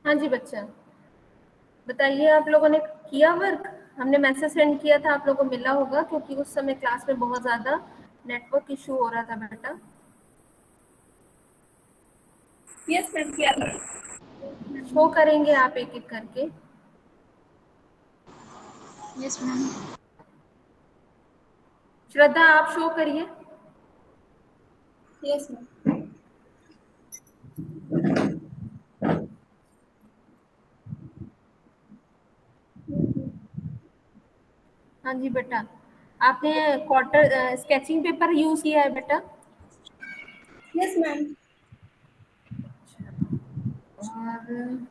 हाँ जी बच्चा, बताइए आप लोगों ने किया वर्क? हमने मैसेज सेंड किया था, आप लोगों को मिला होगा क्योंकि उस समय क्लास में बहुत ज़्यादा नेटवर्क इशू हो रहा था बेटा। यस मैम, किया था। शो करेंगे आप एक-एक करके। Yes ma'am. श्रद्धा आप शो करिए। Yes ma'am. हाँ जी बेटा, आपने क्वार्टर स्केचिंग पेपर यूज़ किया है बेटा? Yes ma'am. और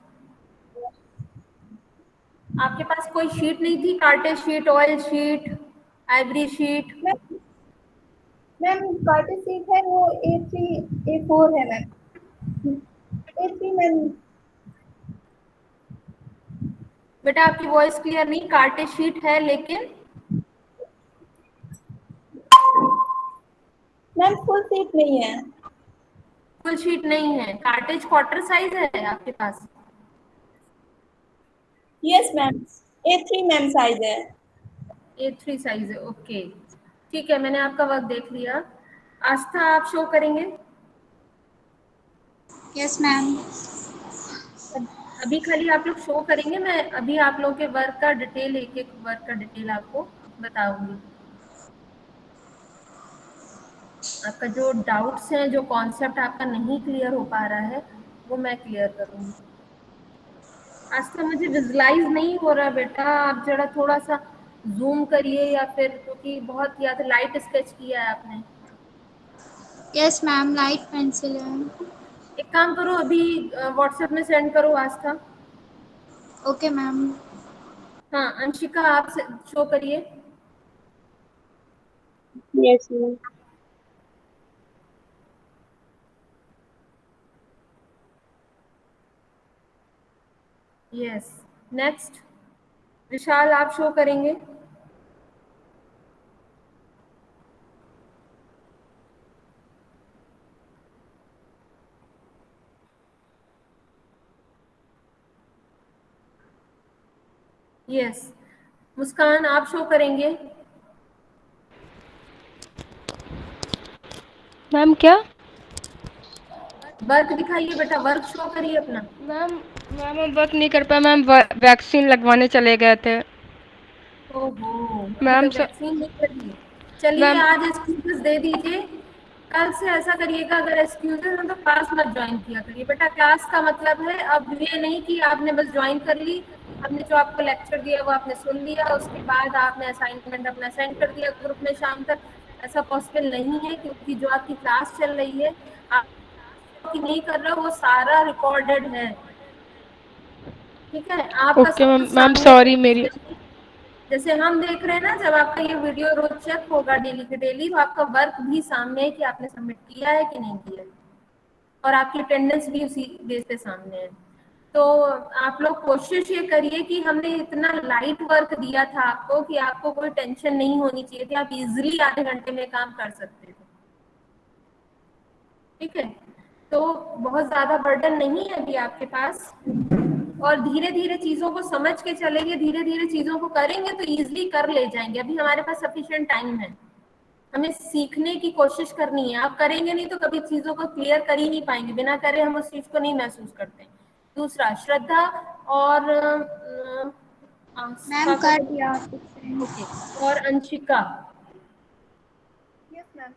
आपके पास कोई शीट नहीं थी? Cartridge sheet, oil sheet, ivory sheet? Ma'am cartridge sheet है वो A3 A4 है मैम। A3 ma'am. बेटा आपकी वॉइस क्लियर नहीं, कार्टेज शीट है लेकिन मैम फुल शीट नहीं है। फुल शीट नहीं है। कार्टेज क्वार्टर साइज है आपके पास? Yes ma'am, A3 ma'am size है। A3 साइज है, ओके ठीक है, मैंने आपका वर्क देख लिया। आस्था आप शो करेंगे? Yes ma'am. अभी खाली आप लोग शो करेंगे, मैं अभी आप लोगों के वर्क का डिटेल, एक एक वर्क का डिटेल आपको बताऊंगी। आपका जो डाउट्स हैं, जो कॉन्सेप्ट आपका नहीं क्लियर हो पा रहा है, वो मैं क्लियर करूंगी। आस्था मुझे विजुलाइज नहीं हो रहा बेटा, आप जरा थोड़ा सा जूम करिए या फिर, क्योंकि बहुत या तो लाइट स्केच किया है आपने। यस मैम, लाइट पेंसिल है। एक काम करो, अभी व्हाट्सएप में सेंड करो आस्था। Okay ma'am. हाँ अंशिका आप शो करिए। Yes ma'am. यस, नेक्स्ट विशाल आप शो करेंगे? यस, मुस्कान आप शो करेंगे? मैम क्या? वर्क दिखाइए बेटा, वर्क शो करिए अपना। मैम मैम हम वर्क नहीं कर पाए मैम, वैक्सीन लगवाने चले गए थे। ओहो, अभी मैम तक वैक्सीन नहीं लगी। चलिए मैम आज एक्सक्यूजेस दे दीजिए। कल से ऐसा करिएगा, अगर एक्सक्यूजेस हैं तो क्लास मत ज्वाइन किया करिए बेटा। क्लास का मतलब है अब ये नहीं कि आपने बस ज्वाइन कर ली, हमने जो आपको लेक्चर दिया वो आपने सुन लिया, उसके बाद आपने असाइनमेंट अपना सेंड कर दिया ग्रुप में शाम तक। ऐसा पॉसिबल नहीं है, क्योंकि जो आपकी क्लास चल रही है, आप नहीं कर रहे हो, वो सारा रिकॉर्डेड है। ठीक है, आपका ओके सब मैम। कुछ मैम सामने सॉरी मेरी। जैसे हम देख रहे हैं ना, जब आपका ये वीडियो रोज चेक होगा डेली के डेली, तो आपका वर्क भी सामने है कि आपने सबमिट किया है कि नहीं किया है, और आपकी अटेंडेंस भी उसी बेस पे सामने है। तो आप लोग कोशिश ये करिए कि हमने इतना लाइट वर्क दिया था आपको कि आपको कोई टेंशन नहीं होनी चाहिए थी, आप इजिली आधे घंटे में काम कर सकते थे। ठीक है, तो बहुत ज्यादा बर्डन नहीं है अभी आपके पास, और धीरे धीरे चीजों को समझ के चलेंगे, धीरे धीरे चीजों को करेंगे तो इजिली कर ले जाएंगे। अभी हमारे पास सफिशिएंट टाइम है, हमें सीखने की कोशिश करनी है। आप करेंगे नहीं तो कभी चीजों को क्लियर कर ही नहीं पाएंगे, बिना करे हम उस चीज को नहीं महसूस करते। दूसरा, श्रद्धा और मैम आस्था कर को, दिया। ओके, और अंशिका यस मैम।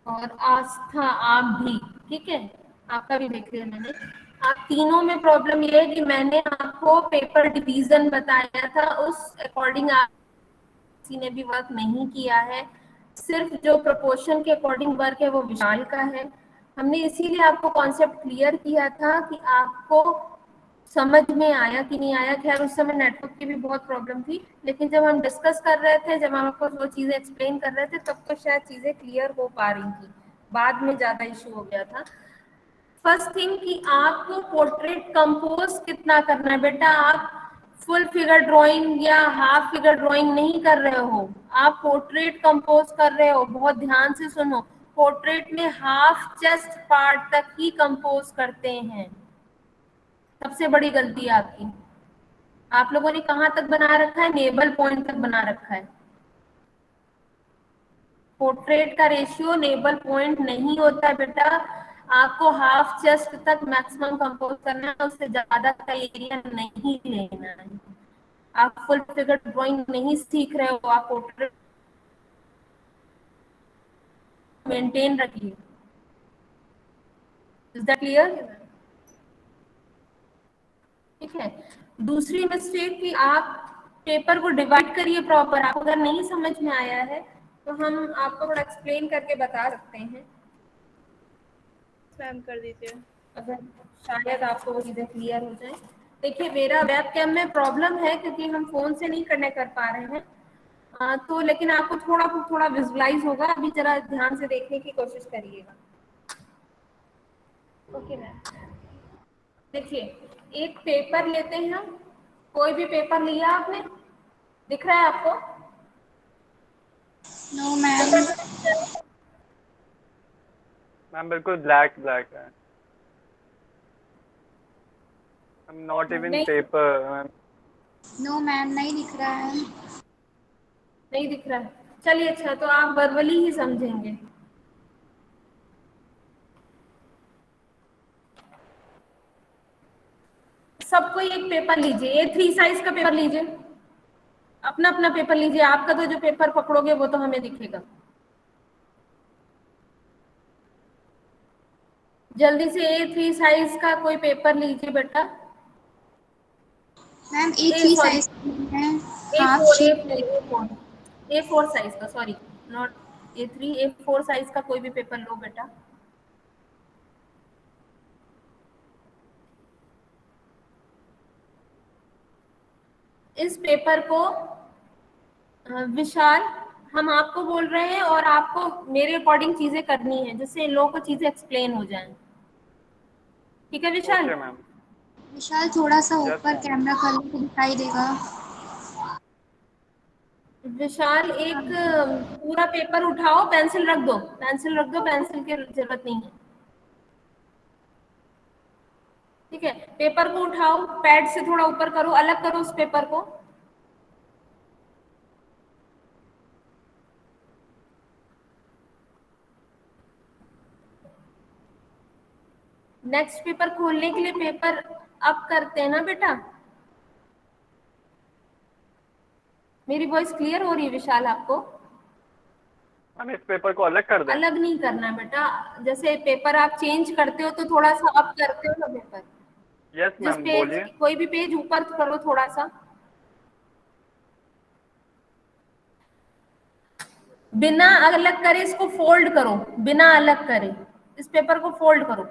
और आस्था आप भी, ठीक है, आपका भी देख लिया मैंने। आप तीनों में प्रॉब्लम ये है कि मैंने आपको पेपर डिवीजन बताया था, उस अकॉर्डिंग आप किसी ने भी वर्क नहीं किया है। सिर्फ जो प्रोपोर्शन के अकॉर्डिंग वर्क है वो विशाल का है। हमने इसीलिए आपको कॉन्सेप्ट क्लियर किया था कि आपको समझ में आया कि नहीं आया। खैर उस समय नेटवर्क की भी बहुत प्रॉब्लम थी, लेकिन जब हम डिस्कस कर रहे थे, जब हम आपको वो चीजें एक्सप्लेन कर रहे थे, तब तो शायद चीजें क्लियर हो पा रही थी, बाद में ज्यादा इशू हो गया था। फर्स्ट थिंग कि आपको पोर्ट्रेट कंपोज कितना करना है बेटा। आप फुल फिगर ड्राइंग या हाफ फिगर ड्राइंग नहीं कर रहे हो, आप पोर्ट्रेट कंपोज कर रहे हो। बहुत ध्यान से सुनो, पोर्ट्रेट में हाफ चेस्ट पार्ट तक ही कंपोज करते हैं। सबसे बड़ी गलती है आपकी। आप लोगों ने कहाँ तक बना रखा है, नेबल पॉइंट तक बना रखा है। पोर्ट्रेट का रेशियो नेबल पॉइंट नहीं होता है बेटा, आपको हाफ चेस्ट तक मैक्सिमम कंपोज करना है, उससे ज्यादा का एरिया नहीं लेना है। आप फुल फिगर ड्राइंग नहीं सीख रहे हो, आप पोर्ट्रेट मेंटेन रखिए। Is that clear? ठीक है। दूसरी मिस्टेक कि आप पेपर को डिवाइड करिए प्रॉपर। आपको अगर नहीं समझ में आया है तो हम आपको थोड़ा एक्सप्लेन करके बता सकते हैं। मैम कर दीजिए। अगर शायद आपको वो चीजें क्लियर हो जाए। देखिए मेरा वेब कैम में प्रॉब्लम है क्योंकि हम फोन से नहीं कनेक्ट कर पा रहे हैं, तो लेकिन आपको थोड़ा थोड़ा विजुलाइज होगा। अभी जरा ध्यान से देखने की कोशिश करिएगा। Okay ma'am. देखिए एक पेपर लेते हैं हम, कोई भी पेपर लिया आपने, दिख रहा है आपको? No ma'am. पेपर जो दिख रहा है, मैम बिल्कुल ब्लैक ब्लैक है। I'm not even नहीं paper, मैम। नो मैम, नहीं दिख रहा है। नहीं दिख रहा है। चलिए अच्छा, तो आप वर्बली ही समझेंगे। सबको एक पेपर लीजिए, A3 साइज का पेपर लीजिए, अपना अपना पेपर लीजिए। आपका तो जो पेपर पकड़ोगे वो तो हमें दिखेगा। जल्दी से A3 साइज का कोई पेपर लीजिए बेटा। मैम ए A3 सॉरी, साइज है, ए हाफ फोर ए शीट। फोर ए फोर A4 साइज का, sorry not A3, A4 size का कोई भी पेपर लो बेटा। इस पेपर को विशाल, हम आपको बोल रहे हैं और आपको मेरे अकॉर्डिंग चीजें करनी है जिससे इन लोगों को चीजें एक्सप्लेन हो जाएं। ठीक है विशाल? Okay ma'am. विशाल थोड़ा सा यस ऊपर मैम। कैमरा कर लो तो दिखाई देगा। विशाल एक पूरा पेपर उठाओ, पेंसिल रख दो, पेंसिल रख दो, पेंसिल की जरूरत नहीं है। ठीक है, पेपर को उठाओ, पैड से थोड़ा ऊपर करो, अलग करो उस पेपर को। नेक्स्ट पेपर खोलने के लिए पेपर अप करते हैं ना बेटा। मेरी वॉइस क्लियर हो रही है विशाल आपको? मैम इस पेपर को अलग कर दें? अलग नहीं करना है बेटा, जैसे पेपर आप चेंज करते हो तो थोड़ा सा अप करते हो ना पेपर। यस जिस मैम पेज, बोलिए। कोई भी पेज ऊपर करो थोड़ा सा, बिना अलग करे इसको फोल्ड करो, बिना अलग करे इस पेपर को फोल्ड करो।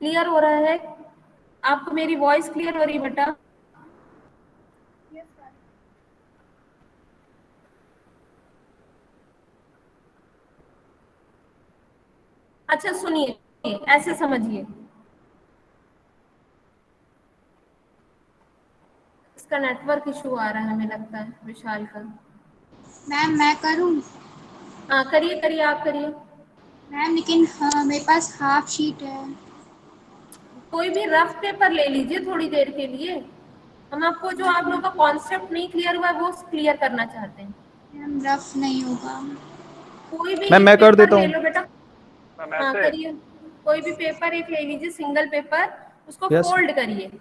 क्लियर हो रहा है आपको? मेरी वॉइस क्लियर हो रही है बेटा? Yes ma'am. अच्छा सुनिए, ऐसे समझिए, इसका नेटवर्क इशू आ रहा है हमें लगता है विशाल का। मैम मैं करूँ? हाँ करिए करिए, आप करिए। मैम लेकिन हाँ, मेरे पास हाफ शीट है। कोई भी रफ पेपर ले लीजिए थोड़ी देर के लिए। हम आपको जो आप लोगों का कॉन्सेप्ट नहीं क्लियर हुआ है वो क्लियर करना चाहते हैं। मैम रफ नहीं होगा। कोई भी मैम एक मैं कर पेपर देता ले हूँ। लो बेटा। मैम हाँ ऐसे? करिए, कोई भी पेपर एक ले लीजिए, सिंगल पेपर, उसको यस फोल्ड करिए।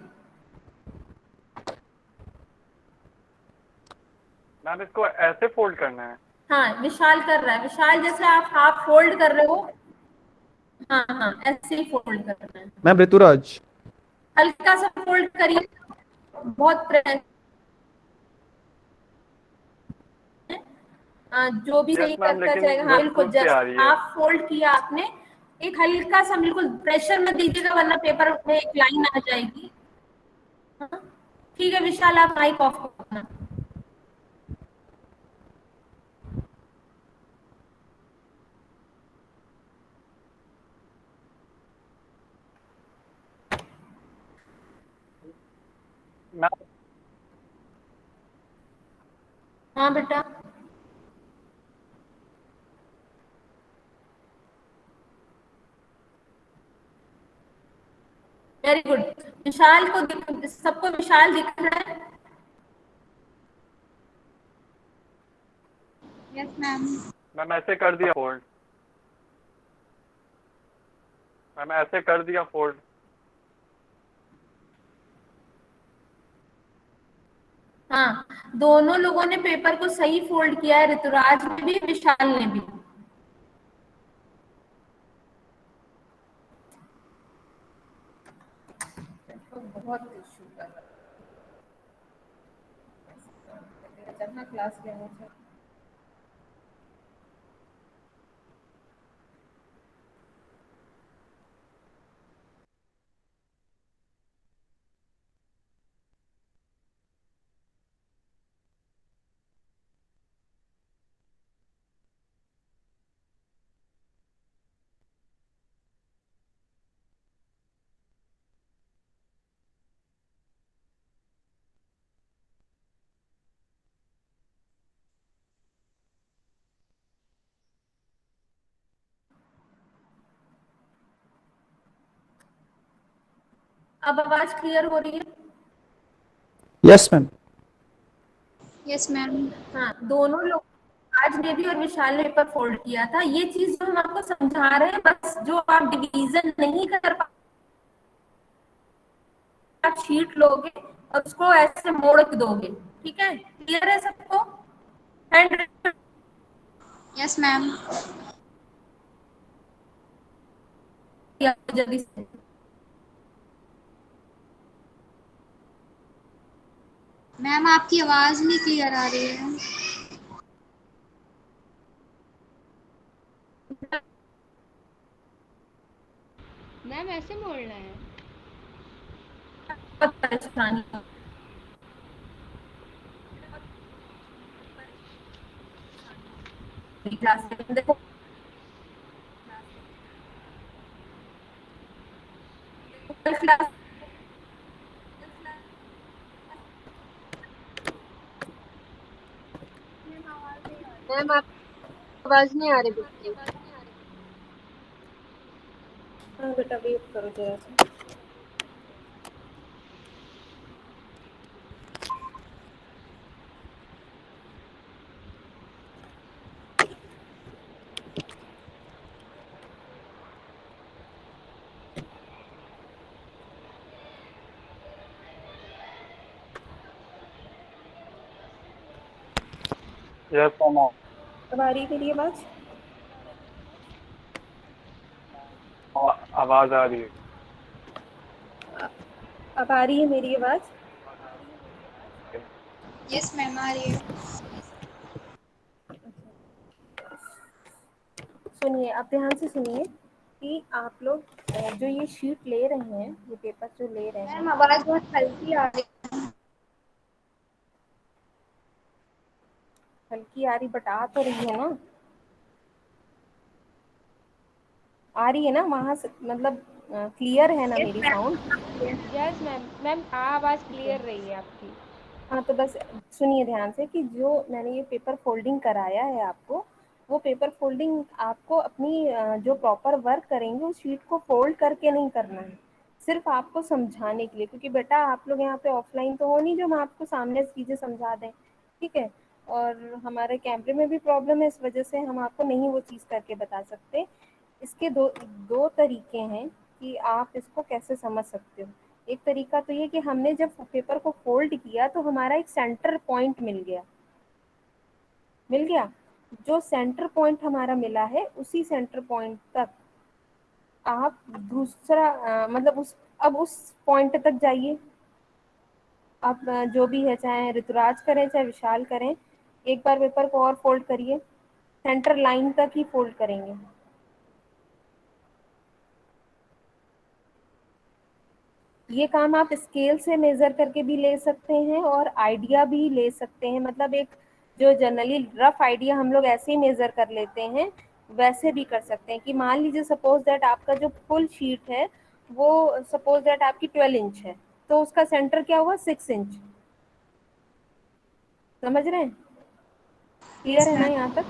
मैम इसको ऐसे फोल्ड करना है? हाँ विशाल कर रहा है, विशाल जैसे आप हाफ फोल्ड कर रहे हो, हाँ हाँ ऐसे ही फोल्ड करना है। मैम ऋतुराज। हल्का सा फोल्ड करिए, बहुत प्रेस, जो भी यस सही मैम करता लेकिन जाएगा। हाँ रफ बिल्कुल, छूट के आ जस्ट रही है। हाफ फोल्ड किया आपने, एक हल्का सा, बिल्कुल प्रेशर में दीजिएगा वरना पेपर में एक लाइन आ जाएगी। हाँ? ठीक है विशाल, आप माइक ऑफ करना। मैम हाँ बेटा, वेरी गुड। विशाल को सबको विशाल दिख रहा है? Yes ma'am. मैम ऐसे कर दिया फोल्ड। मैम ऐसे कर दिया फोल्ड। हाँ, दोनों लोगों ने पेपर को सही फोल्ड किया है, ऋतुराज ने भी, विशाल ने भी। बहुत इशू कर रहा है, जहाँ क्लास लेने से। अब आवाज क्लियर हो रही है? Yes ma'am. Yes ma'am. हाँ, दोनों लोग, आज ने भी और विशाल ने पेपर फोल्ड किया था। ये चीज जो हम आपको समझा रहे हैं, बस जो आप डिवीजन नहीं कर पा, आप शीट लोगे और उसको ऐसे मोड़ के दोगे। ठीक है, क्लियर है सबको? Hand yes ma'am. जल्दी से। मैम आपकी आवाज नहीं क्लियर आ रही है। मैम ऐसे मोड़ना है? बहुत परेशानी क्लास में, देखो क्लास मैम आप आवाज नहीं आ रही बिल्कुल। हाँ बेटा, वेट करो जरा सा। Yes ma'am. अब आ रही है मेरी आवाज? आवाज आ रही है। अब आ रही है मेरी आवाज? यस मैम आ रही है। सुनिए, अब ध्यान से सुनिए कि आप लोग जो ये शीट ले रहे हैं, ये पेपर जो ले रहे हैं, मैम आवाज बहुत हल्की आ रही है। हल्की आ रही बट आ तो रही है ना? आ रही है ना वहां से? मतलब क्लियर है ना यस मेरी ma'am. Sound? Yes ma'am. Ma'am आवाज क्लियर रही है आपकी। हाँ, तो बस सुनिए ध्यान से कि जो मैंने ये पेपर फोल्डिंग कराया है आपको, वो पेपर फोल्डिंग आपको अपनी जो प्रॉपर वर्क करेंगे उस शीट को फोल्ड करके नहीं करना है, सिर्फ आपको समझाने के लिए। क्योंकि बेटा आप लोग यहाँ पे ऑफलाइन तो हो नहीं जो हम आपको सामने से चीज़ें समझा दें, ठीक है? और हमारे कैमरे में भी प्रॉब्लम है, इस वजह से हम आपको नहीं वो चीज़ करके बता सकते। इसके दो दो तरीके हैं कि आप इसको कैसे समझ सकते हो। एक तरीका तो ये कि हमने जब पेपर को फोल्ड किया तो हमारा एक सेंटर पॉइंट मिल गया। जो सेंटर पॉइंट हमारा मिला है उसी सेंटर पॉइंट तक आप दूसरा मतलब उस पॉइंट तक जाइए। आप जो भी है, चाहे ऋतुराज करें चाहे विशाल करें, एक बार पेपर को और फोल्ड करिए, सेंटर लाइन तक ही फोल्ड करेंगे। ये काम आप स्केल से मेजर करके भी ले सकते हैं और आइडिया भी ले सकते हैं। मतलब एक जो जनरली रफ आइडिया हम लोग ऐसे ही मेजर कर लेते हैं, वैसे भी कर सकते हैं। कि मान लीजिए सपोज दैट आपका जो फुल शीट है वो सपोज दैट आपकी 12 इंच है, तो उसका सेंटर क्या हुआ 6 इंच। समझ रहे हैं? क्लियर है ना यहाँ तक?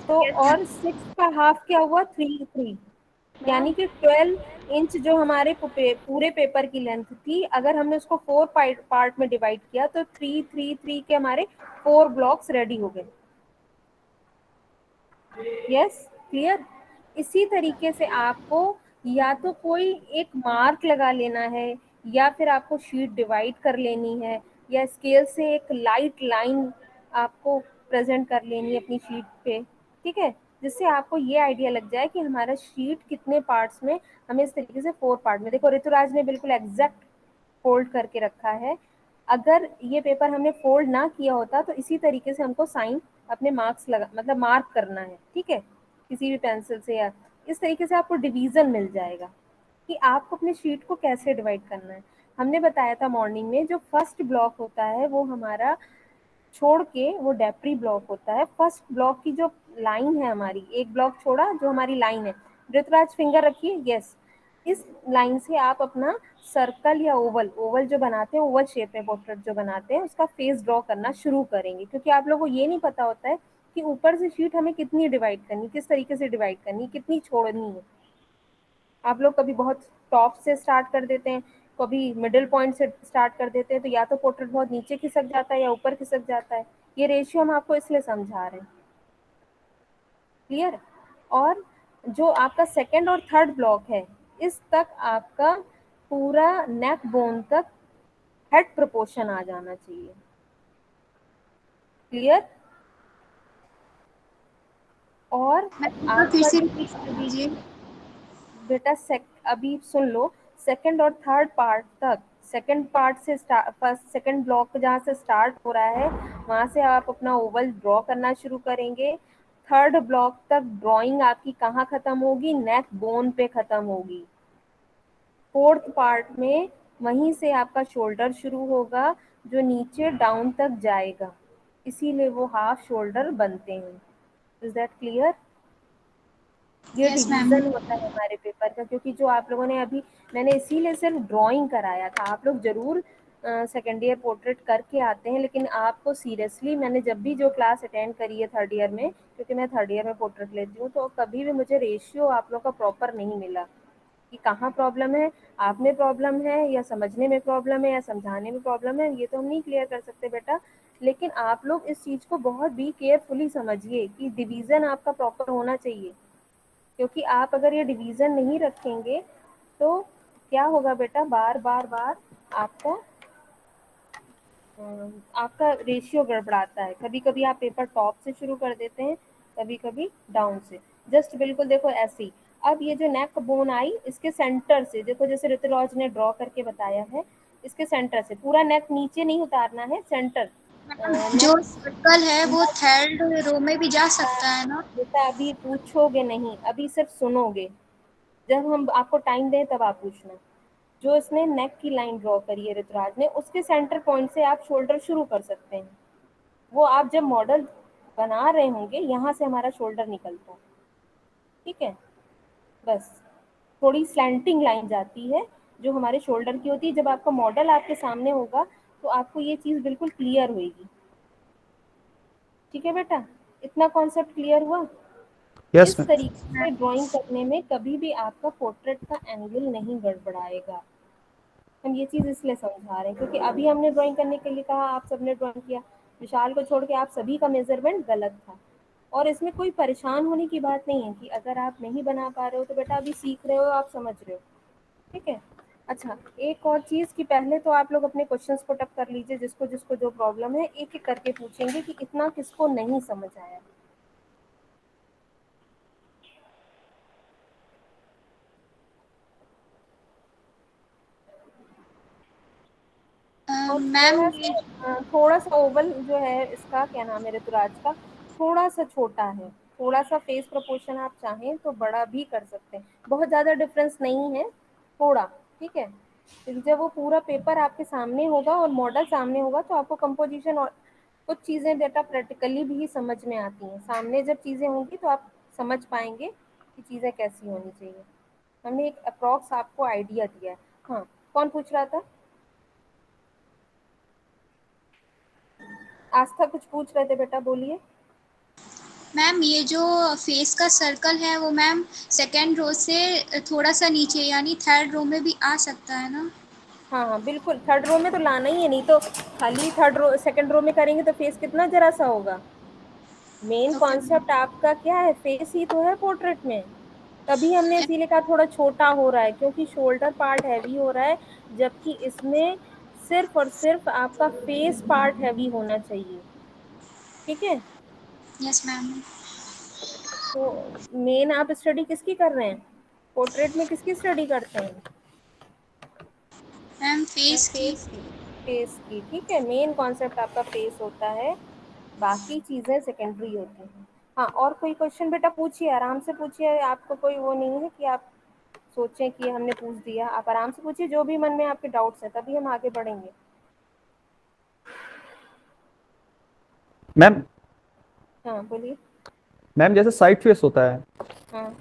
तो और 6 का हाफ क्या हुआ 3 यानी कि 12 इंच जो हमारे पूरे पेपर की लेंथ थी, अगर हमने उसको 4 पार्ट में डिवाइड किया तो 3 के हमारे 4 ब्लॉक्स रेडी हो गए। Yes, clear. इसी तरीके से आपको या तो कोई एक मार्क लगा लेना है, या फिर आपको शीट डिवाइड कर लेनी है, या स्केल से एक लाइट लाइन आपको प्रेजेंट कर लेनी है अपनी शीट पे, ठीक है, जिससे आपको ये आइडिया लग जाए कि हमारा शीट कितने पार्ट्स में, हमें इस तरीके से 4 पार्ट में। देखो ऋतुराज ने बिल्कुल एग्जैक्ट फोल्ड करके रखा है। अगर ये पेपर हमने फोल्ड ना किया होता तो इसी तरीके से हमको साइन अपने मार्क्स लगा, मतलब मार्क करना है, ठीक है, किसी भी पेंसिल से, या इस तरीके से आपको डिवीजन मिल जाएगा कि आपको अपने शीट को कैसे डिवाइड करना है। हमने बताया था मॉर्निंग में, जो फर्स्ट ब्लॉक होता है वो हमारा छोड़ के वो डेप्री ब्लॉक होता है। फर्स्ट ब्लॉक की जो लाइन है हमारी, एक ब्लॉक छोड़ा जो हमारी लाइन है, ऋतुराज फिंगर रखिए, यस, इस लाइन से आप अपना सर्कल या ओवल, ओवल जो बनाते हैं, ओवल शेप में पोर्ट्रेट जो बनाते हैं, उसका फेस ड्रॉ करना शुरू करेंगे। क्योंकि आप लोगों को ये नहीं पता होता है कि ऊपर से शीट हमें कितनी डिवाइड करनी, किस तरीके से डिवाइड करनी, कितनी छोड़नी है। आप लोग कभी बहुत टॉप से स्टार्ट कर देते हैं, कभी मिडिल पॉइंट से स्टार्ट कर देते हैं, तो या तो पोर्ट्रेट बहुत नीचे खिसक जाता है या ऊपर खिसक जाता है। ये रेशियो हम आपको इसलिए समझा रहे हैं। क्लियर? और जो आपका सेकंड और थर्ड ब्लॉक है, इस तक आपका पूरा नेक बोन तक हेड प्रोपोर्शन आ जाना चाहिए। क्लियर? और मैम फिर आपका से रिपीट कर दीजिए। बेटा अभी सुन लो, सेकंड और थर्ड पार्ट तक, सेकंड पार्ट से फर्स्ट सेकंड ब्लॉक जहाँ से स्टार्ट हो रहा है वहां से आप अपना ओवल ड्रॉ करना शुरू करेंगे। थर्ड ब्लॉक तक ड्राइंग आपकी कहाँ खत्म होगी, नेक बोन पे खत्म होगी। फोर्थ पार्ट में वहीं से आपका शोल्डर शुरू होगा जो नीचे डाउन तक जाएगा, इसीलिए वो हाफ शोल्डर बनते हैं। Is that clear? ये यस मैम। डिवीजन होता है हमारे पेपर का, क्योंकि जो आप लोगों ने अभी, मैंने इसीलिए सिर्फ ड्राइंग कराया था। आप लोग जरूर सेकेंड ईयर पोर्ट्रेट करके आते हैं, लेकिन आपको सीरियसली मैंने जब भी जो क्लास अटेंड करी है थर्ड ईयर में, क्योंकि मैं थर्ड ईयर में पोर्ट्रेट लेती हूँ, तो कभी भी मुझे रेशियो आप लोग का प्रॉपर नहीं मिला कि कहाँ प्रॉब्लम है, आप में प्रॉब्लम है, या समझने में प्रॉब्लम है, या समझाने में प्रॉब्लम है, ये तो हम नहीं क्लियर कर सकते बेटा। लेकिन आप लोग इस चीज़ को बहुत भी केयरफुली समझिए कि डिवीज़न आपका प्रॉपर होना चाहिए। क्योंकि आप अगर ये डिवीज़न नहीं रखेंगे तो क्या होगा बेटा, बार बार बार आपका आपका रेशियो गड़बड़ाता है। कभी कभी आप पेपर टॉप से शुरू कर देते हैं, कभी कभी डाउन से। जस्ट बिल्कुल देखो ऐसे ही। अब ये जो नेक बोन आई, इसके सेंटर से देखो, जैसे ऋतुराज ने ड्रॉ करके बताया है, इसके सेंटर से पूरा नेक नीचे नहीं उतारना है, सेंटर जो नेक। सर्कल है वो थर्ड रो में भी जा सकता है ना? बेटा अभी पूछोगे नहीं, अभी सिर्फ सुनोगे, जब हम आपको टाइम दें तब आप पूछना। जो इसने नेक की लाइन ड्रॉ करी है ऋतुराज ने, उसके सेंटर पॉइंट से आप शोल्डर शुरू कर सकते हैं। वो आप जब मॉडल बना रहे होंगे, यहाँ से हमारा शोल्डर निकलता है, ठीक है, बस थोड़ी स्लैंटिंग लाइन जाती है जो हमारे शोल्डर की होती है। जब आपका मॉडल आपके सामने होगा तो आपको ये चीज़ बिल्कुल क्लियर होगी। ठीक है बेटा, इतना कॉन्सेप्ट क्लियर हुआ? Yes, इस ma'am. तरीके से ड्राइंग करने में कभी भी आपका पोर्ट्रेट का एंगल नहीं गड़बड़ाएगा। हम ये चीज़ इसलिए समझा रहे हैं क्योंकि अभी हमने ड्राइंग करने के लिए कहा, आप सबने ड्राइंग किया, विशाल को छोड़ के आप सभी का मेजरमेंट गलत था। और इसमें कोई परेशान होने की बात नहीं है कि अगर आप नहीं बना पा रहे हो तो बेटा अभी सीख रहे हो, आप समझ रहे हो, ठीक है। अच्छा, एक और चीज़ कि पहले तो आप लोग अपने क्वेश्चंस को टक कर लीजिए, जिसको जिसको जो प्रॉब्लम है एक एक करके पूछेंगे कि इतना किसको नहीं समझ आया। और मैम ये थोड़ा सा ओवल जो है इसका, क्या नाम है ऋतुराज का, थोड़ा सा छोटा है। थोड़ा सा फेस प्रपोर्शन आप चाहें तो बड़ा भी कर सकते हैं, बहुत ज़्यादा डिफरेंस नहीं है, थोड़ा, ठीक है। क्योंकि जब वो पूरा पेपर आपके सामने होगा और मॉडल सामने होगा तो आपको कंपोजिशन और कुछ चीज़ें बेटा प्रैक्टिकली भी समझ में आती हैं। सामने जब चीज़ें होंगी तो आप समझ पाएंगे कि चीज़ें कैसी होनी चाहिए। हमने एक अप्रॉक्स आपको आइडिया दिया है। हाँ, कौन पूछ रहा था? आस्था कुछ पूछ रहे थे बेटा, बोलिए। मैम ये जो फेस का सर्कल है वो मैम सेकेंड रो से थोड़ा सा नीचे यानी थर्ड रो में भी आ सकता है ना? हाँ हाँ बिल्कुल, थर्ड रो में तो लाना ही है, नहीं तो खाली थर्ड रो सेकंड रो में करेंगे तो फेस कितना जरा सा होगा। मेन ओके कॉन्सेप्ट आपका क्या है, फेस ही तो है पोर्ट्रेट में। तभी हमने इसीलिए कहा थोड़ा छोटा हो रहा है, क्योंकि शोल्डर पार्ट हैवी हो रहा है, जबकि इसमें सिर्फ और सिर्फ आपका फेस पार्ट हैवी होना चाहिए। ठीक है, यस मैम। तो मेन आप स्टडी किसकी कर रहे हैं, पोर्ट्रेट में किसकी स्टडी करते हैं? मैम फेस की। फेस की, फेस की। ठीक है, मेन कॉन्सेप्ट आपका फेस होता है, बाकी चीजें सेकेंडरी होती हैं। हाँ, और कोई क्वेश्चन बेटा पूछिए, आराम से पूछिए, आपको कोई वो नहीं है कि आप सोचें कि हमने पूछ दिया। आप आराम से पूछिए जो भी मन में आपके डाउट्स है, तभी हम आगे बढ़ेंगे। मैम हाँ बोलिए। मैम जैसे साइड फेस होता है, हाँ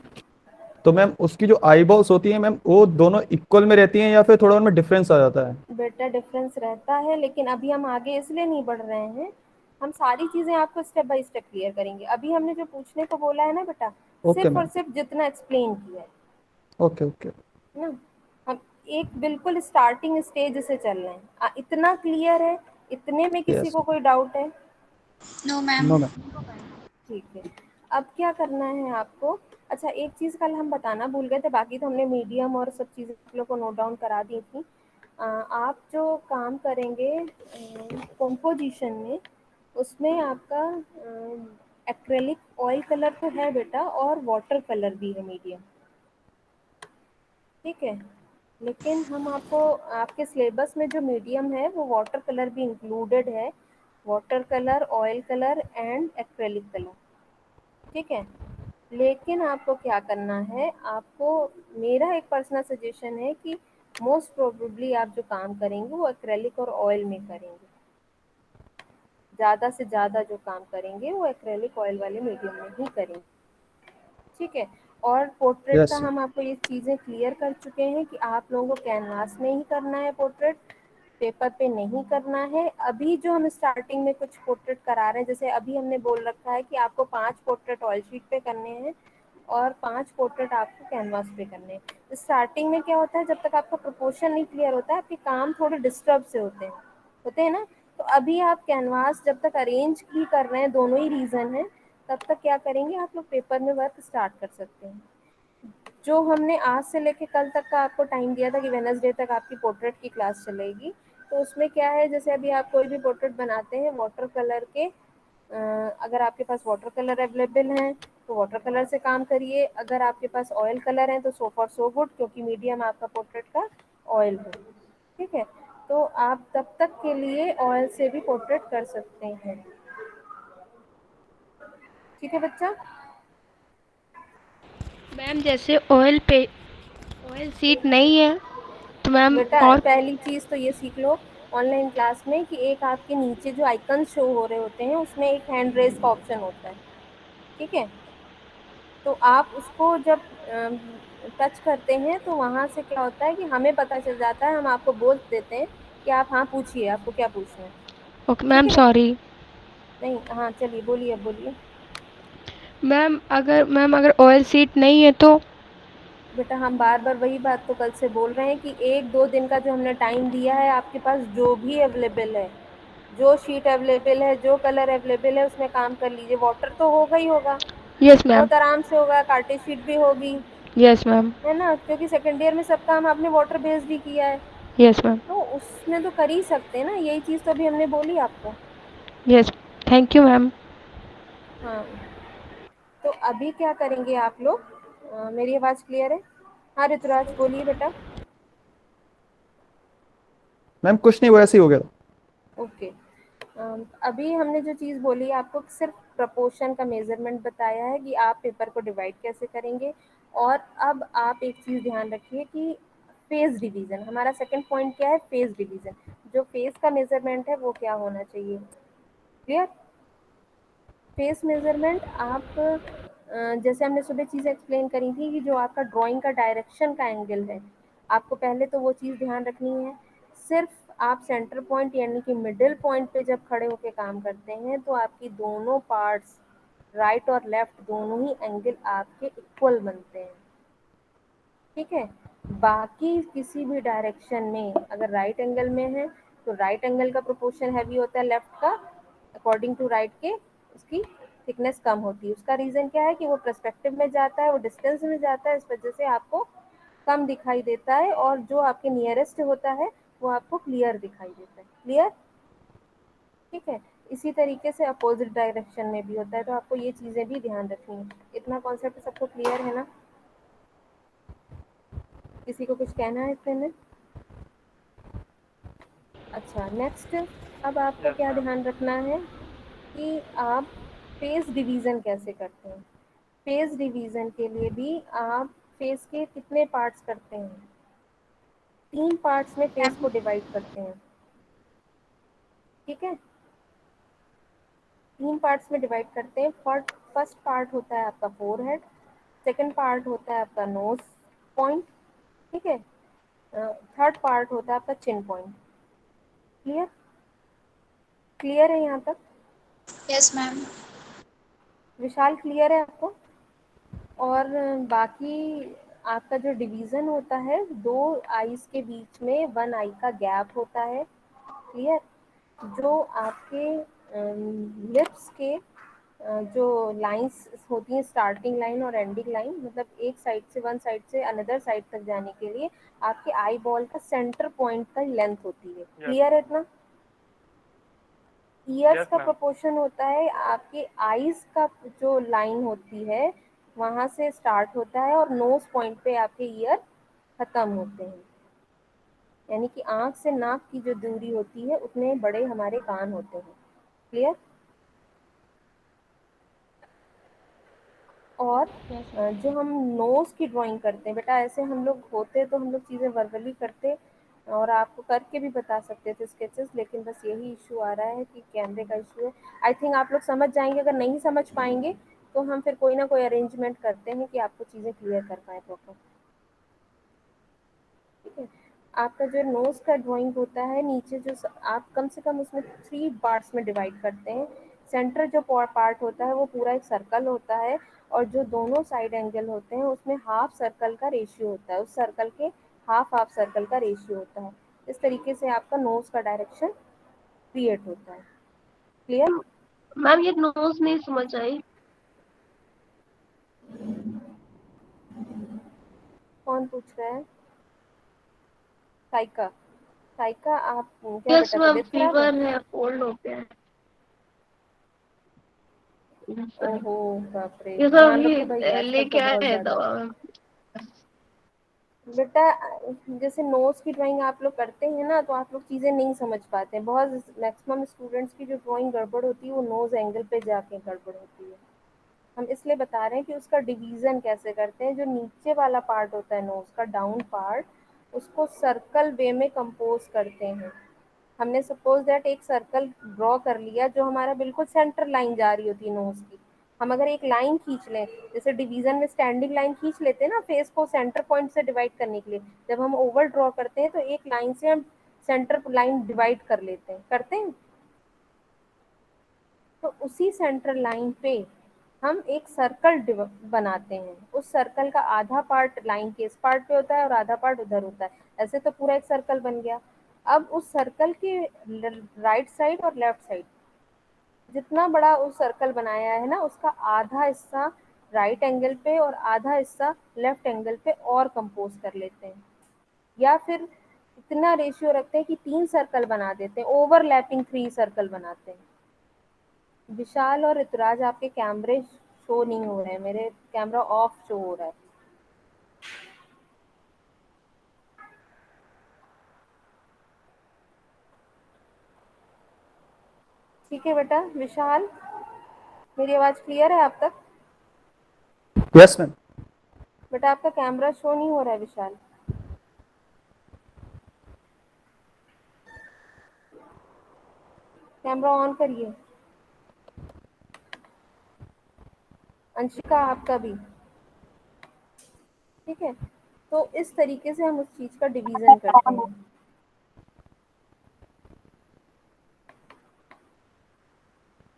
तो मैम उसकी जो आई बॉल्स होती हैं मैम, वो दोनों इक्वल में रहती हैं या फिर थोड़ा उनमें डिफरेंस आ जाता है? बेटा डिफरेंस रहता है, लेकिन अभी हम आगे इसलिए नहीं बढ़ रहे हैं, हम सारी चीजें आपको स्टेप बाय स्टेप क्लियर करेंगे। अभी हमने जो पूछने को बोला है ना बेटा, ओके सिर्फ और मैम। सिर्फ जितना एक्सप्लेन किया ओके ओके। है ना, हम एक बिल्कुल स्टार्टिंग स्टेज से चल रहे हैं। इतना क्लियर है? इतने में किसी यस। को कोई डाउट है? No ma'am. No ma'am. ठीक है, अब क्या करना है आपको। अच्छा, एक चीज़ कल हम बताना भूल गए थे, बाकी तो हमने मीडियम और सब चीज़ें आप लोग को नोट डाउन करा दी थी। आप जो काम करेंगे कंपोजिशन में, उसमें आपका एक्रेलिक ऑयल कलर तो है बेटा, और वाटर कलर भी है मीडियम। ठीक है, लेकिन हम आपको आपके सिलेबस में जो मीडियम है वो वाटर कलर भी इंक्लूडेड है, water colour, oil colour and acrylic colour. ठीक है, लेकिन आपको क्या करना है, आपको मेरा एक पर्सनल सजेशन है कि मोस्ट प्रोबेबली आप जो काम करेंगे वो एक्रेलिक और ऑयल में करेंगे। ज़्यादा से ज़्यादा जो काम करेंगे वो एक्रेलिक ऑयल वाले मीडियम में ही करेंगे। ठीक है, और पोर्ट्रेट का यस। हम आपको ये चीज़ें क्लियर कर चुके हैं कि आप लोगों को कैनवास में ही करना है पोर्ट्रेट, पेपर पे नहीं करना है। अभी जो हम स्टार्टिंग में कुछ पोर्ट्रेट करा रहे हैं, जैसे अभी हमने बोल रखा है कि आपको 5 पोर्ट्रेट ऑयल शीट पे करने हैं और 5 पोर्ट्रेट आपको कैनवास पे करने हैं। स्टार्टिंग में क्या होता है, जब तक आपका प्रोपोर्शन नहीं क्लियर होता है, आपके काम थोड़े डिस्टर्ब से होते हैं ना। तो अभी आप कैनवास जब तक अरेंज भी कर रहे हैं, दोनों ही रीज़न है, तब तक क्या करेंगे आप लोग, पेपर में वर्क स्टार्ट कर सकते हैं। जो हमने आज से लेके कल तक का आपको टाइम दिया था कि वेडनेसडे तक आपकी पोर्ट्रेट की क्लास चलेगी, तो उसमें क्या है, जैसे अभी आप कोई भी पोर्ट्रेट बनाते हैं वाटर कलर के, अगर आपके पास वाटर कलर अवेलेबल हैं तो वाटर कलर से काम करिए, अगर आपके पास ऑयल कलर हैं तो सो फॉर सो गुड, क्योंकि मीडियम आपका पोर्ट्रेट का ऑयल है। ठीक है, तो आप तब तक के लिए ऑयल से भी पोर्ट्रेट कर सकते हैं। ठीक है बच्चा। मैम जैसे ऑयल सीट नहीं है तो मैम बेटा और पहली चीज़ तो ये सीख लो ऑनलाइन क्लास में कि एक आपके नीचे जो आइकन शो हो रहे होते हैं उसमें एक हैंड रेज का ऑप्शन होता है। ठीक है, तो आप उसको जब टच करते हैं तो वहाँ से क्या होता है कि हमें पता चल जाता है, हम आपको बोल देते हैं कि आप हाँ पूछिए, आपको क्या पूछना है। ओके ठीक मैम है, सॉरी। नहीं हाँ चलिए बोलिए, अब बोलिए। मैम अगर ऑयल सीट नहीं है तो? बेटा हम बार बार वही बात तो कल से बोल रहे हैं कि 1-2 दिन का जो हमने टाइम दिया है, आपके पास जो भी अवेलेबल है, जो शीट अवेलेबल है, जो कलर अवेलेबल है, उसमें काम कर लीजिए। वाटर तो होगा ही होगा, यस मैम। बहुत आराम से होगा, कार्टेज शीट भी होगी, यस मैम। है ना, क्योंकि सेकेंड ईयर में सब काम आपने वाटर बेस्ड ही किया है, यस मैम। तो उसमें तो कर ही सकते हैं ना, यही चीज़ तो अभी हमने बोली आपको। यस। Thank you ma'am. हाँ, तो अभी क्या करेंगे आप लोग, मेरी आवाज़ क्लियर है? हाँ ऋतुराज बोलिए बेटा। मैम कुछ नहीं, वो ऐसे ही हो गया। ओके, अभी हमने जो चीज़ बोली आपको, सिर्फ प्रपोर्शन का मेजरमेंट बताया है कि आप पेपर को डिवाइड कैसे करेंगे। और अब आप एक चीज़ ध्यान रखिए कि फेस डिवीज़न, हमारा सेकंड पॉइंट क्या है, फेस डिवीज़न। जो फेस का मेजरमेंट है वो क्या होना चाहिए, क्लियर? फेस मेजरमेंट आप जैसे हमने सुबह चीज़ एक्सप्लेन करी थी कि जो आपका ड्राइंग का डायरेक्शन का एंगल है, आपको पहले तो वो चीज़ ध्यान रखनी है। सिर्फ आप सेंटर पॉइंट यानी कि मिडिल पॉइंट पे जब खड़े होकर काम करते हैं तो आपकी दोनों पार्ट्स राइट और लेफ्ट दोनों ही एंगल आपके इक्वल बनते हैं, ठीक है। बाकी किसी भी डायरेक्शन में अगर राइट एंगल में है तो राइट एंगल का प्रोपोर्शन हैवी होता है लेफ्ट का, अकॉर्डिंग टू राइट के उसकी थिकनेस कम होती है। उसका रीजन क्या है कि वो पर्सपेक्टिव में जाता है, वो डिस्टेंस में जाता है, इस वजह से आपको कम दिखाई देता है, और जो आपके नियरेस्ट होता है वो आपको क्लियर दिखाई देता है। क्लियर, ठीक है। इसी तरीके से अपोजिट डायरेक्शन में भी होता है, तो आपको ये चीजें भी ध्यान रखनी है। इतना कॉन्सेप्ट सबको क्लियर है ना? किसी को कुछ कहना है इसमें? अच्छा, नेक्स्ट अब आपको यस क्या मैम। ध्यान रखना है कि आप फेस डिवीजन कैसे करते हैं। फेस डिवीजन के लिए भी आप फेस के कितने पार्ट्स करते हैं? 3 पार्ट्स में फेस को डिवाइड करते हैं, ठीक है। 3 पार्ट्स में डिवाइड करते हैं। फर्स्ट पार्ट होता है आपका फोरहेड, सेकंड पार्ट होता है आपका नोज पॉइंट, ठीक है। थर्ड पार्ट होता है आपका चिन पॉइंट। क्लियर, क्लियर है यहाँ तक? Yes ma'am. विशाल क्लियर है आपको? और बाकी आपका जो डिवीजन होता है, 2 आईज के बीच में 1 आई का गैप होता है। क्लियर, जो आपके लिप्स के जो लाइंस होती हैं, स्टार्टिंग लाइन और एंडिंग लाइन, मतलब एक साइड से वन साइड से अनदर साइड तक जाने के लिए आपके आई बॉल का सेंटर पॉइंट का लेंथ होती है। यस क्लियर है इतना? ईयर्स यस का मैम। प्रोपोर्शन होता है आपके आईज का, जो लाइन होती है वहां से स्टार्ट होता है और नोज पॉइंट पे आपके ईयर खत्म होते हैं, यानी कि आंख से नाक की जो दूरी होती है उतने बड़े हमारे कान होते हैं। क्लियर? और जो हम नोज की ड्राइंग करते हैं बेटा, ऐसे हम लोग होते तो हम लोग चीज़ें वर्बली करते और आपको करके भी बता सकते थे स्केचेस, लेकिन बस यही इशू आ रहा है कि कैमरे का इशू है। आई थिंक आप लोग समझ जाएंगे। अगर नहीं समझ पाएंगे तो हम फिर कोई ना कोई अरेंजमेंट करते हैं कि आपको चीज़ें क्लियर कर पाए प्रॉपर, ठीक है। आपका जो नोज का ड्राइंग होता है, नीचे जो आप कम से कम उसमें 3 पार्ट्स में डिवाइड करते हैं। सेंटर जो पार्ट होता है वो पूरा एक सर्कल होता है, और जो दोनों साइड एंगल होते हैं उसमें हाफ सर्कल का रेशियो होता है, उस सर्कल के हाफ हाफ सर्कल का रेशियो होता है। इस तरीके से आपका नोज का डायरेक्शन क्रिएट होता है। क्लियर? मैम ये नोज नहीं समझ आई। कौन पूछ रहा है? साइका, साइका आप क्या यस बेटा मैम, तबीयत खराब है? फीवर है, कोल्ड हो गया है। Yes, sir। ओहो बाप रे, ये सब ध्यान रखो भाई, ये आजकल तो लेके आए बहुत हैं ज्यादा दवा। बेटा। जैसे नोज की ड्राइंग आप लोग करते हैं ना, तो आप लोग चीज़ें नहीं समझ पाते हैं। बहुत मैक्सिमम स्टूडेंट्स की जो ड्राइंग गड़बड़ होती है वो नोज एंगल पे जाके गड़बड़ होती है। हम इसलिए बता रहे हैं कि उसका डिवीजन कैसे करते हैं। जो नीचे वाला पार्ट होता है नोज का, डाउन पार्ट, उसको सर्कल वे में कंपोज करते हैं। हमने सपोज दैट एक सर्कल ड्रॉ कर लिया जो हमारा बिल्कुल सेंटर लाइन जा रही होती है नोज की। हम अगर एक लाइन खींच लें, जैसे डिवीजन में स्टैंडिंग लाइन खींच लेते हैं ना फेस को सेंटर पॉइंट से डिवाइड करने के लिए, जब हम ओवल ड्रॉ करते हैं तो एक लाइन से हम सेंटर लाइन डिवाइड कर लेते हैं, करते हैं। तो उसी सेंटर लाइन पे हम एक सर्कल बनाते हैं। उस सर्कल का आधा पार्ट लाइन के इस पार्ट पे होता है और आधा पार्ट उधर होता है। ऐसे तो पूरा एक सर्कल बन गया। अब उस सर्कल के राइट साइड और लेफ्ट साइड जितना बड़ा उस सर्कल बनाया है ना, उसका आधा हिस्सा राइट एंगल पे और आधा हिस्सा लेफ्ट एंगल पे और कंपोज कर लेते हैं, या फिर इतना रेशियो रखते हैं कि 3 सर्कल बना देते हैं, ओवरलैपिंग 3 सर्कल बनाते हैं। विशाल और ऋतुराज आपके कैमरे शो नहीं हो रहे हैं, मेरे कैमरा ऑफ शो हो रहा है। ठीक है बेटा। विशाल, मेरी आवाज क्लियर है आप तक? Yes ma'am. बेटा आपका कैमरा शो नहीं हो रहा है विशाल। कैमरा ऑन करिए। अंशिका आपका भी, ठीक है। तो इस तरीके से हम उस चीज का डिवीजन करते हैं।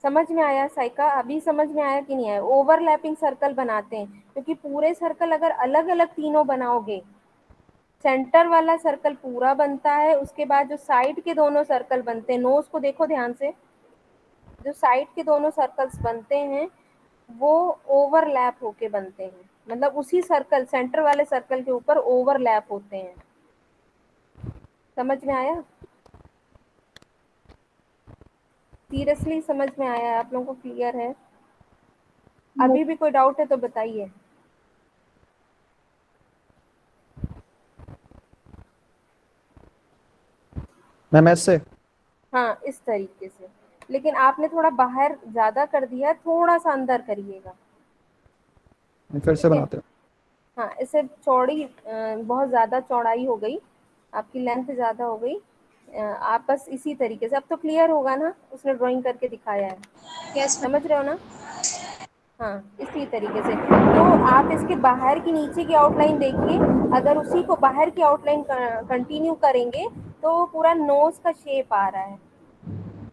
समझ में आया साइका? अभी समझ में आया कि नहीं आया? ओवरलैपिंग सर्कल बनाते हैं, क्योंकि पूरे सर्कल अगर अलग अलग तीनों बनाओगे, सेंटर वाला सर्कल पूरा बनता है, उसके बाद जो साइड के दोनों सर्कल बनते हैं, नोज को देखो ध्यान से, जो साइड के दोनों सर्कल्स बनते हैं वो ओवरलैप होके बनते हैं, मतलब उसी सर्कल, सेंटर वाले सर्कल के ऊपर ओवरलैप होते हैं। समझ में आया? सीरियसली समझ में आया? आप लोगों को क्लियर है? अभी भी कोई डाउट है तो बताइए। मैम ऐसे। हाँ, इस तरीके से, लेकिन आपने थोड़ा बाहर ज्यादा कर दिया, थोड़ा सा अंदर करिएगा। फिर से ठीक है? बनाते हैं। हाँ, इसे चौड़ी बहुत ज़्यादा चौड़ाई हो गई, आपकी लेंथ ज़्यादा हो गई। आप बस इसी तरीके से, अब तो क्लियर होगा ना, उसने ड्राइंग करके दिखाया है, यस मैम। समझ रहे हो ना? हाँ, इसी तरीके से। तो आप इसके बाहर की नीचे की आउटलाइन देखिए, अगर उसी को बाहर की आउटलाइन कंटिन्यू करेंगे तो पूरा नोज का शेप आ रहा है,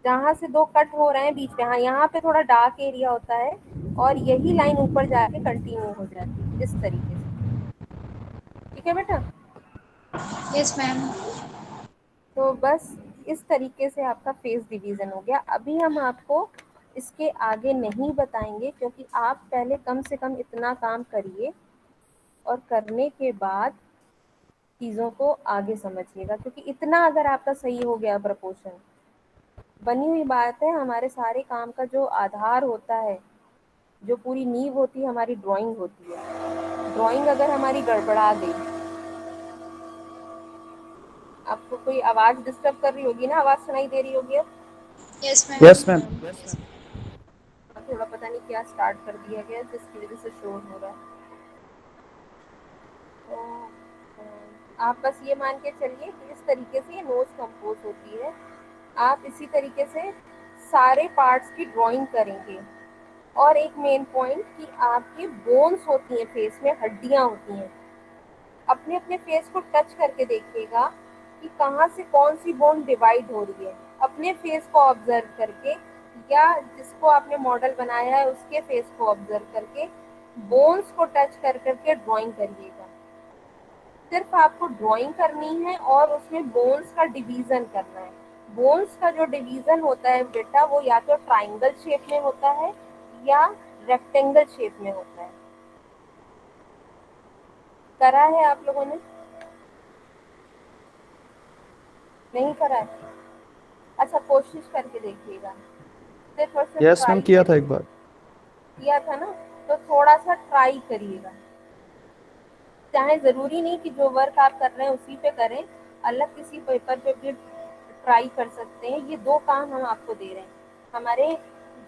जहाँ से दो कट हो रहे हैं बीच में। हाँ, यहाँ पे थोड़ा डार्क एरिया होता है और यही लाइन ऊपर जाके कंटिन्यू हो जाती है इस तरीके से। ठीक है बेटा? Yes ma'am. तो बस इस तरीके से आपका फेस डिवीज़न हो गया। अभी हम आपको इसके आगे नहीं बताएंगे, क्योंकि आप पहले कम से कम इतना काम करिए और करने के बाद चीज़ों को आगे समझिएगा, क्योंकि इतना अगर आपका सही हो गया प्रपोर्शन, बनी हुई बात है, हमारे सारे काम का जो आधार होता है, जो पूरी नींव होती है, हमारी ड्राइंग होती है। ड्राइंग अगर हमारी गड़बड़ा गई, आपको कोई आवाज़ डिस्टर्ब कर रही होगी ना, आवाज़ सुनाई दे रही होगी अब? Yes ma'am. Yes ma'am. थोड़ा पता नहीं क्या स्टार्ट कर दिया गया जिसकी वजह से शोर हो रहा है। तो आप बस ये मान के चलिए कि इस तरीके से ये नोज कंपोज होती है। आप इसी तरीके से सारे पार्ट्स की ड्राइंग करेंगे। और एक मेन पॉइंट कि आपके बोन्स होती हैं, फेस में हड्डियां होती हैं, अपने अपने फेस को टच करके देखिएगा कि कहाँ से कौन सी बोन डिवाइड हो रही है। अपने फेस को ऑब्जर्व करके या जिसको आपने मॉडल बनाया है उसके फेस को ऑब्जर्व करके बोन्स को टच कर करके ड्राइंग करिएगा। सिर्फ आपको ड्राइंग करनी है और उसमें बोन्स का डिवीजन करना है। बोन्स का जो डिवीजन होता है बेटा, वो या तो ट्राइंगल शेप में होता है या रेक्टेंगल शेप में होता है। करा है आप लोगों ने? नहीं करा है? अच्छा, कोशिश करके देखिएगा, सिर्फ और सिर्फ यस मैम, ट्राई किया था एक करिएगा। बार। किया था ना? तो थोड़ा सा ट्राई करिएगा, चाहे जरूरी नहीं कि जो वर्क आप कर रहे हैं उसी पे करें, अलग किसी पेपर पे भी ट्राई कर सकते हैं। ये दो काम हम आपको दे रहे हैं। हमारे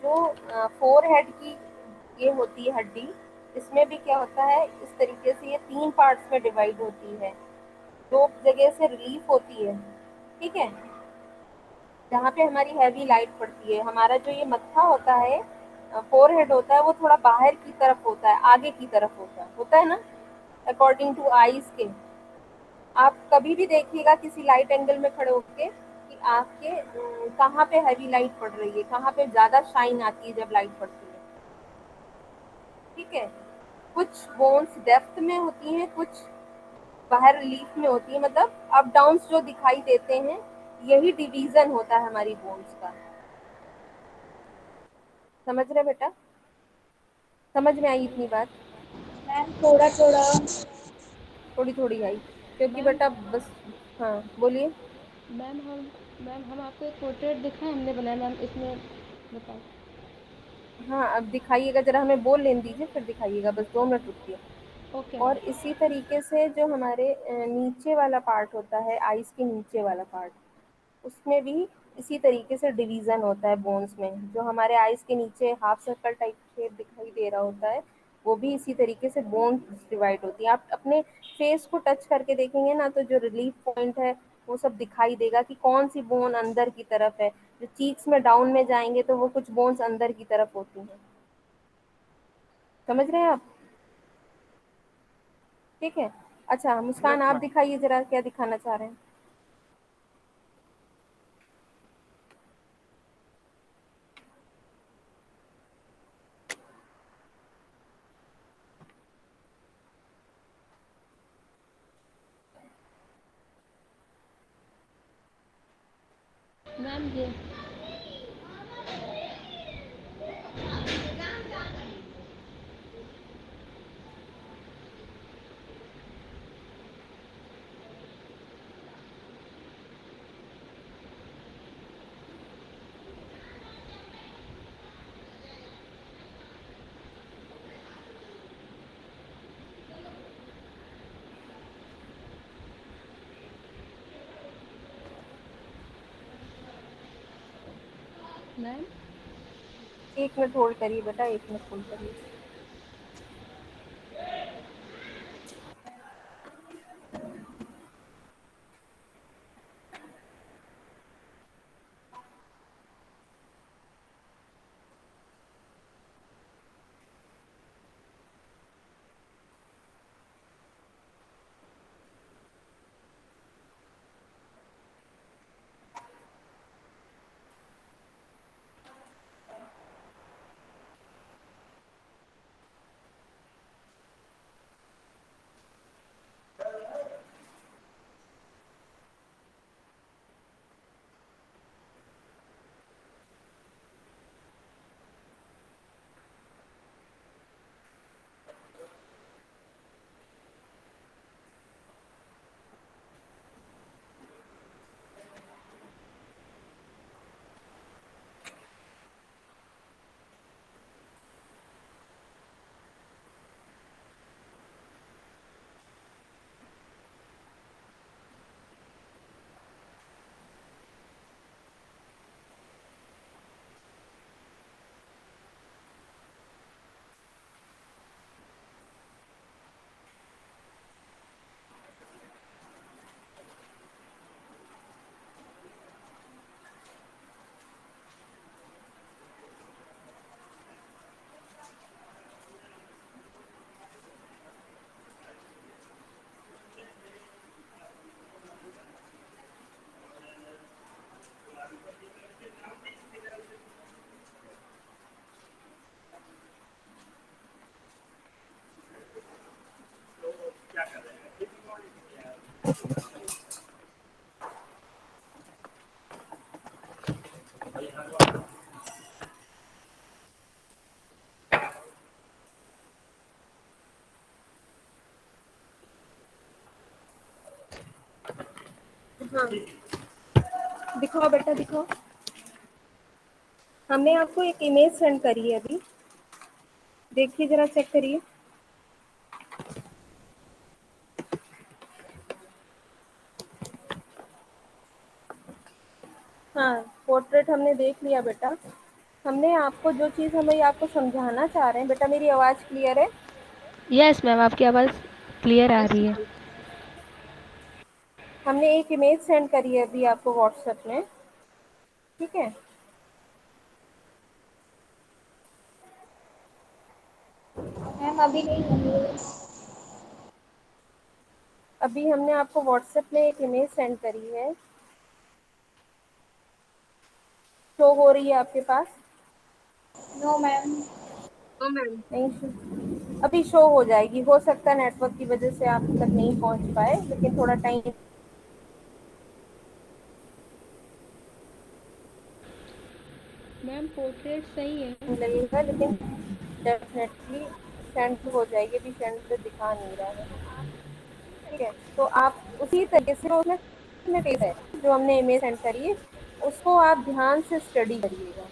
जो फोर हेड की ये होती है हड्डी, इसमें भी क्या होता है, इस तरीके से ये तीन पार्ट्स में डिवाइड होती है, दो जगह से रिलीफ होती है। ठीक है? जहाँ पे हमारी हैवी लाइट पड़ती है, हमारा जो ये मत्था होता है, फोर हेड होता है, वो थोड़ा बाहर की तरफ होता है, आगे की तरफ होता है ना, अकॉर्डिंग टू आईज के। आप कभी भी देखिएगा किसी लाइट एंगल में खड़े होके कि आपके कहाँ पे हैवी लाइट पड़ रही है, कहाँ पे ज्यादा शाइन आती है जब लाइट पड़ती है। ठीक है? कुछ बोन्स डेप्थ में होती हैं, कुछ बाहर रिलीफ में होती है, मतलब अप डाउन जो दिखाई देते हैं, यही डिवीजन होता है हमारी बोन्स का। समझ रहे बेटा? समझ में आई इतनी बात? मैम थोड़ा थोड़ा। थोड़ी थोड़ी आई, क्योंकि मैम बेटा बस। हाँ, बोलिए। मैम हम आपको एक पोर्ट्रेट दिखाएं हमने बनाया मैम, इसमें बताओ। हाँ, अब दिखाइएगा, जरा हमें बोल लेने दीजिए फिर दिखाइएगा, बस 2 मिनट रुकिए। ओके और मैम। इसी तरीके से जो हमारे नीचे वाला पार्ट होता है, आइस के नीचे वाला पार्ट, उसमें भी इसी तरीके से डिवीजन होता है बोन्स में। जो हमारे आइस के नीचे हाफ सर्कल टाइप शेप दिखाई दे रहा होता है, वो भी इसी तरीके से बोन्स डिवाइड होती है। आप अपने फेस को टच करके देखेंगे ना, तो जो रिलीफ पॉइंट है वो सब दिखाई देगा कि कौन सी बोन अंदर की तरफ है। जो चीक्स में डाउन में जाएंगे तो वो कुछ बोन्स अंदर की तरफ होती हैं। समझ रहे हैं आप? ठीक है? अच्छा, यस मुस्कान आप मैम। दिखाइए जरा, क्या दिखाना चाह रहे हैं? मैम ये मैम। एक मिनट होल्ड करिए बेटा, एक मिनट होल्ड करिए। हाँ, दिखाओ बेटा दिखाओ। हमने आपको एक इमेज सेंड करी है अभी, देखिए जरा चेक करिए। हाँ, पोर्ट्रेट हमने देख लिया बेटा। हमने आपको जो चीज़ हमें आपको समझाना चाह रहे हैं बेटा, मेरी आवाज़ क्लियर है? यस मैम, आपकी आवाज़ क्लियर आ रही है। हमने एक इमेज सेंड करी है अभी आपको व्हाट्सएप में, ठीक है? मैम अभी नहीं हुई। अभी हमने आपको व्हाट्सएप में एक इमेज सेंड करी है, शो हो रही है आपके पास? No ma'am. नहीं, अभी शो हो जाएगी। हो सकता है नेटवर्क की वजह से आप तक नहीं पहुंच पाए, लेकिन थोड़ा टाइम मैम पोर्ट्रेट सही है। लगेगा, लेकिन डेफिनेटली सेंड हो जाएगी। अभी सेंड पे दिखा नहीं रहा है, ठीक है? तो आप उसी तरीके से उसमें पेज है जो हमने इमेज सेंड करी है, उसको आप ध्यान से स्टडी करिएगा।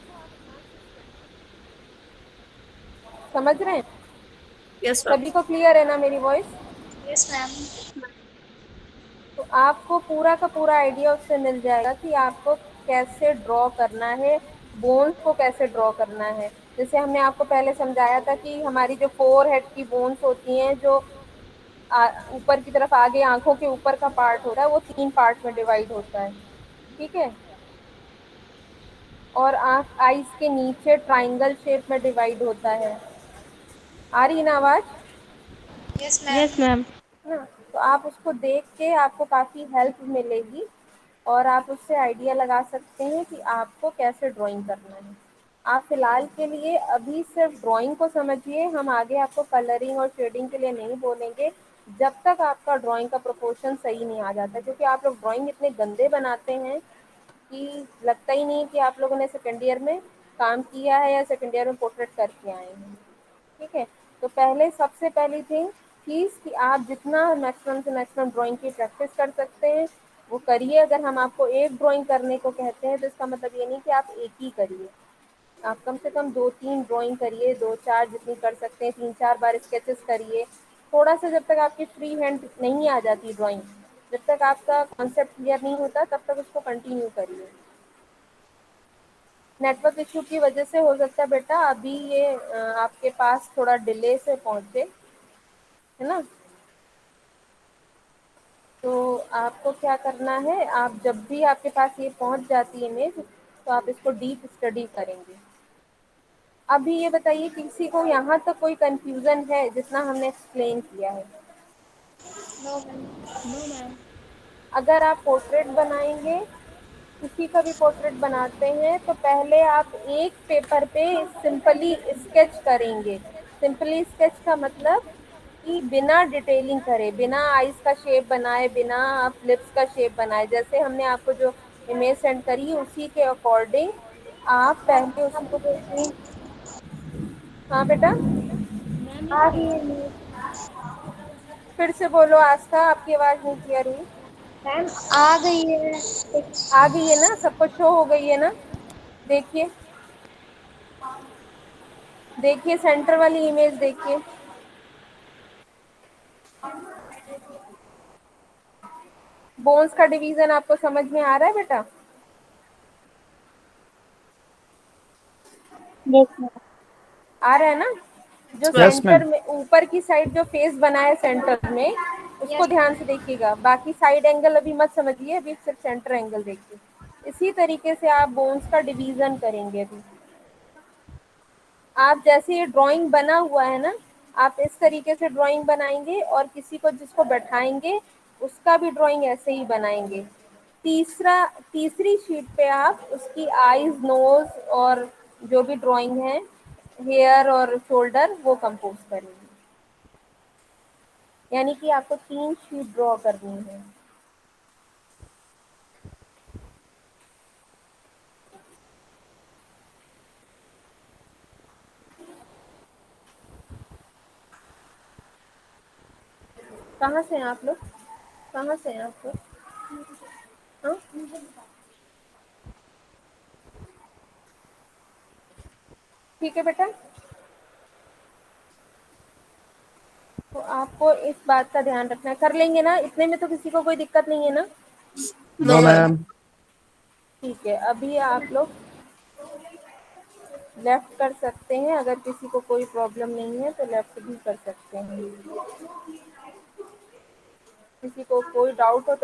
समझ रहे हैं? Yes ma'am. सभी को क्लियर है ना मेरी वॉइस? Yes ma'am. तो आपको पूरा का पूरा आइडिया उससे मिल जाएगा कि आपको कैसे ड्रॉ करना है, बोन्स को कैसे ड्रॉ करना है। जैसे हमने आपको पहले समझाया था कि हमारी जो फोर हेड की बोन्स होती हैं, जो ऊपर की तरफ आगे आंखों के ऊपर का पार्ट होता है, वो 3 पार्ट में डिवाइड होता है, ठीक है? और आंख आईज के नीचे ट्राइंगल शेप में डिवाइड होता है। आ रही ना आवाज़? Yes ma'am. Yes ma'am. ना, तो आप उसको देख के आपको काफ़ी हेल्प मिलेगी और आप उससे आइडिया लगा सकते हैं कि आपको कैसे ड्राइंग करना है। आप फिलहाल के लिए अभी सिर्फ ड्राइंग को समझिए, हम आगे आपको कलरिंग और शेडिंग के लिए नहीं बोलेंगे जब तक आपका ड्राइंग का प्रोपोर्शन सही नहीं आ जाता, क्योंकि आप लोग ड्राइंग इतने गंदे बनाते हैं कि लगता ही नहीं कि आप लोगों ने सेकेंड ईयर में काम किया है या सेकेंड ईयर में पोर्ट्रेट करके आए हैं। ठीक है, तो पहले सबसे पहली थिंग चीज़ कि आप जितना मैक्सिमम से मैक्सिमम ड्राइंग की प्रैक्टिस कर सकते हैं वो करिए। अगर हम आपको एक ड्राइंग करने को कहते हैं तो इसका मतलब ये नहीं कि आप एक ही करिए, आप कम से कम 2-3 ड्राइंग करिए, 2-4 जितनी कर सकते हैं, 3-4 बार स्केचेस करिए। थोड़ा सा जब तक आपकी फ्री हैंड नहीं आ जाती ड्राइंग, जब तक आपका कॉन्सेप्ट क्लियर नहीं होता तब तक उसको कंटिन्यू करिए। नेटवर्क इशू की वजह से हो सकता है बेटा अभी ये आपके पास थोड़ा डिले से पहुंचे, है ना। तो आपको क्या करना है, आप जब भी आपके पास ये पहुंच जाती है इमेज तो आप इसको डीप स्टडी करेंगे। अभी ये बताइए किसी को यहाँ तक कोई कंफ्यूजन है जितना हमने एक्सप्लेन किया है? No ma'am. अगर आप पोर्ट्रेट बनाएंगे, किसी का भी पोर्ट्रेट बनाते हैं तो पहले आप एक पेपर पे सिंपली स्केच करेंगे। सिंपली स्केच का मतलब कि बिना डिटेलिंग करे, बिना आईज का शेप बनाए, बिना आप लिप्स का शेप बनाए, जैसे हमने आपको जो इमेज सेंड करी उसी के अकॉर्डिंग आप पहले उसको देखिए। हाँ बेटा, आ रही है फिर से बोलो आस्था, आपकी आवाज़ नहीं क्लियर हुई। मैम, आ गई है। आ गई है ना, सबको शो हो गई है ना? देखिए देखिए सेंटर वाली इमेज देखिए। बोन्स का डिवीजन आपको समझ में आ रहा है बेटा? आ रहा है ना? जो यस सेंटर मैम। में ऊपर की साइड जो फेस बना है सेंटर में, उसको ध्यान से देखिएगा। बाकी साइड एंगल अभी मत समझिए, अभी सिर्फ सेंटर एंगल देखिए। इसी तरीके से आप बोन्स का डिवीजन करेंगे। अभी आप जैसे ये ड्राइंग बना हुआ है ना, आप इस तरीके से ड्राइंग बनाएंगे और किसी को जिसको बैठाएंगे उसका भी ड्राइंग ऐसे ही बनाएंगे। तीसरी शीट पे आप उसकी आईज, नोज और जो भी ड्राइंग है, हेयर और शोल्डर, वो कंपोज करेंगे। यानी कि आपको 3 शीट ड्रॉ करनी है। कहाँ से हैं आप लोग? कहाँ से हैं आप लोग? हाँ? ठीक है बेटा, तो आपको इस बात का ध्यान रखना है। कर लेंगे ना इतने में? तो किसी को कोई दिक्कत नहीं है ना? No ma'am. ठीक है, अभी आप लोग लेफ्ट कर सकते हैं। अगर किसी को कोई प्रॉब्लम नहीं है तो लेफ्ट भी कर सकते हैं। किसी को कोई डाउट हो तो